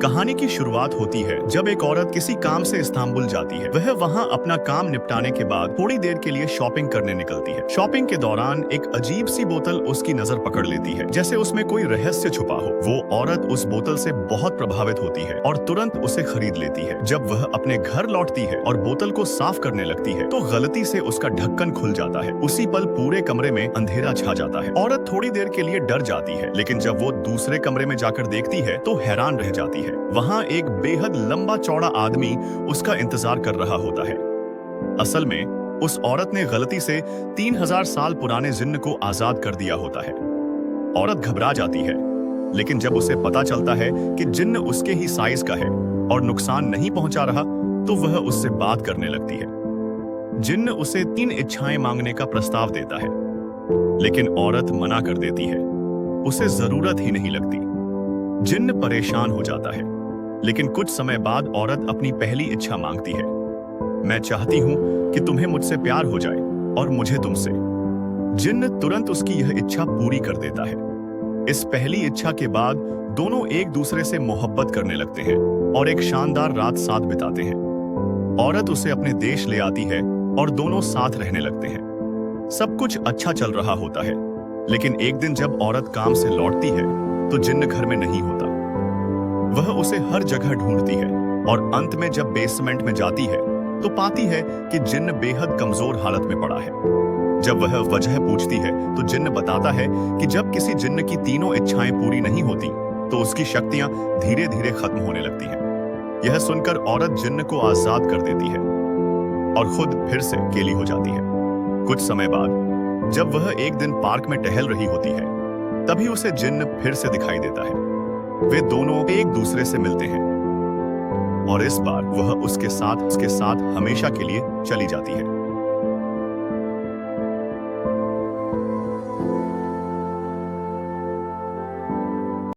कहानी की शुरुआत होती है जब एक औरत किसी काम से इस्तांबुल जाती है। वह वहां अपना काम निपटाने के बाद थोड़ी देर के लिए शॉपिंग करने निकलती है। शॉपिंग के दौरान एक अजीब सी बोतल उसकी नजर पकड़ लेती है, जैसे उसमें कोई रहस्य छुपा हो। वो औरत उस बोतल से बहुत प्रभावित होती है और तुरंत उसे खरीद लेती है। जब वह अपने घर लौटती है और बोतल को साफ करने लगती है तो गलती से उसका ढक्कन खुल जाता है। उसी पल पूरे कमरे में अंधेरा छा जाता है। औरत थोड़ी देर के लिए डर जाती है, लेकिन जब वो दूसरे कमरे में जाकर देखती है तो हैरान रह जाती है। वहां एक बेहद लंबा चौड़ा आदमी उसका इंतजार कर रहा होता है। असल में उस औरत ने गलती से 3000 साल पुराने जिन्न को आजाद कर दिया होता है। औरत घबरा जाती है, लेकिन जब उसे पता चलता है कि जिन्न उसके ही साइज का है और नुकसान नहीं पहुंचा रहा, तो वह उससे बात करने लगती है। जिन्न उसे 3 इच्छाएं मांगने का प्रस्ताव देता है, लेकिन औरत मना कर देती है। उसे जरूरत ही नहीं लगती। जिन्न परेशान हो जाता है, लेकिन कुछ समय बाद औरत अपनी पहली इच्छा मांगती है। मैं चाहती हूं कि तुम्हें मुझसे प्यार हो जाए और मुझे तुमसे। जिन्न तुरंत उसकी यह इच्छा पूरी कर देता है। इस पहली इच्छा के बाद दोनों एक दूसरे से मोहब्बत करने लगते हैं और एक शानदार रात साथ बिताते हैं। औरत उसे अपने देश ले आती है और दोनों साथ रहने लगते हैं। सब कुछ अच्छा चल रहा होता है, लेकिन एक दिन जब औरत काम से लौटती है तो जिन्न घर में नहीं होता। वह उसे हर जगह ढूंढती है और अंत में जब बेसमेंट में जाती है तो पाती है कि जिन्न बेहद कमजोर हालत में पड़ा है। जब वह वजह पूछती है तो जिन्न बताता है कि जब किसी जिन्न की तीनों इच्छाएं पूरी नहीं होती तो उसकी शक्तियां धीरे धीरे खत्म होने लगती हैं। यह सुनकर औरत जिन्न को आजाद कर देती है और खुद फिर से अकेली हो जाती है। कुछ समय बाद जब वह एक दिन पार्क में टहल रही होती है, तभी उसे जिन्न फिर से दिखाई देता है। वे दोनों एक दूसरे से मिलते हैं और इस बार वह उसके साथ हमेशा के लिए चली जाती है।